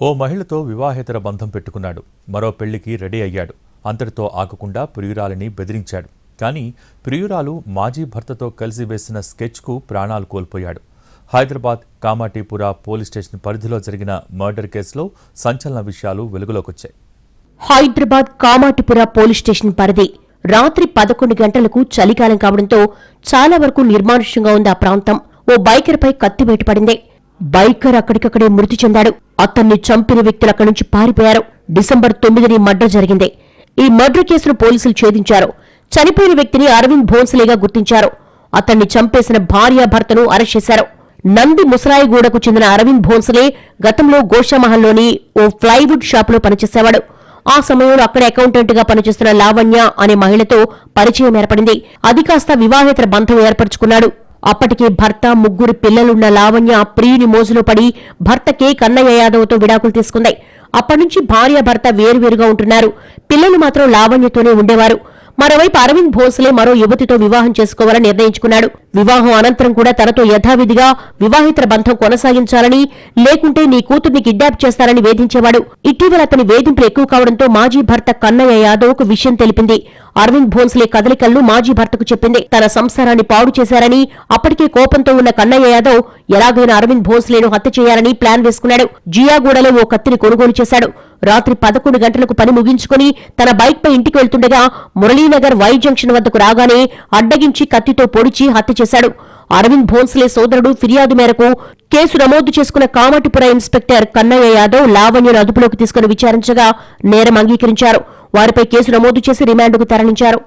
ఓ మహిళతో వివాహేతర బంధం పెట్టుకున్నాడు. మరో పెళ్లికి రెడీ అయ్యాడు. అంతటితో ఆగకుండా ప్రియురాలిని బెదిరించాడు. కానీ ప్రియురాలు మాజీ భర్తతో కలిసి వేసిన స్కెచ్కు ప్రాణాలు కోల్పోయాడు. హైదరాబాద్ కామాటిపుర పోలీస్ స్టేషన్ పరిధిలో జరిగిన మర్డర్ కేసులో సంచలన విషయాలు వెలుగులోకొచ్చాయి. హైదరాబాద్ కామాటిపుర పోలీస్ స్టేషన్ పరిధి. రాత్రి 11 గంటలకు చలికాలం కావడంతో చాలా వరకు నిర్మానుష్యంగా ఉంది ఆ ప్రాంతం. ఓ బైకర్పై కత్తి బయటపడింది. బైకర్ అక్కడికక్కడే మృతి చెందాడు. అతన్ని చంపిన వ్యక్తులు అక్కడి నుంచి పారిపోయారు. డిసెంబర్ 9ని మర్డర్ జరిగింది. ఈ మర్డర్ కేసును పోలీసులు ఛేదించారు. చనిపోయిన వ్యక్తిని అరవింద్ భోన్స్లేగా గుర్తించారు. అతన్ని చంపేసిన భార్యాభర్తను అరెస్ట్ చేశారు. నంది ముసరాయిగూడకు చెందిన అరవింద్ భోన్స్లే గతంలో గోషామహల్లోని ఓ ప్లైవుడ్ షాపులో పనిచేసేవాడు. ఆ సమయంలో అక్కడ అకౌంటెంట్ గా పనిచేస్తున్న లావణ్య అనే మహిళతో పరిచయం ఏర్పడింది. అది కాస్త వివాహేతర బంధం ఏర్పరచుకున్నాడు. అప్పటికే భర్త, 3 పిల్లలున్న లావణ్య ప్రియుని మోజులో పడి భర్త కె కన్నయ్య యాదవ్తో విడాకులు తీసుకుంది. అప్పటినుంచి భార్యాభర్త వేరువేరుగా ఉంటున్నారు. పిల్లలు మాత్రం లావణ్యతోనే ఉండేవారు. మరోవైపు అరవింద్ భోన్స్లే మరో యువతితో వివాహం చేసుకోవాలని నిర్ణయించుకున్నాడు. వివాహం అనంతరం కూడా తనతో యథావిధిగా వివాహితర బంధం కొనసాగించాలని, లేకుంటే నీ కూతుర్ని కిడ్నాప్ చేస్తారని వేధించేవాడు. ఇటీవల అతని వేధింపులు ఎక్కువ కావడంతో మాజీ భర్త కన్నయ్య యాదవ్కు విషయం తెలిపింది. అరవింద్ భోన్స్లే కదలికలను మాజీ భర్తకు చెప్పింది. తన సంసారాన్ని పాడు చేశారని, అప్పటికే కోపంతో ఉన్న కన్నయ్య యాదవ్ ఎలాగైనా అరవింద్ భోన్స్లేను హత్య చేయాలని ప్లాన్ వేసుకున్నాడు. జియాగూడలో ఓ కత్తిని కొనుగోలు చేశాడు. రాత్రి 11 గంటలకు పని ముగించుకుని తన బైక్ పై ఇంటికి వెళ్తుండగా మురళీనగర్ వై జంక్షన్ వద్దకు రాగానే అడ్డగించి కత్తితో పొడిచి హత్య చేశాడు. అరవింద్ భోన్స్లే సోదరుడు ఫిర్యాదు మేరకు కేసు నమోదు చేసుకున్న కామాటిపుర ఇన్స్పెక్టర్ కన్నయ్య యాదవ్ లావణ్యను అదుపులోకి తీసుకుని విచారించగా నేరం అంగీకరించారు. వారిపై కేసు నమోదు చేసి రిమాండ్కు తరలించారు.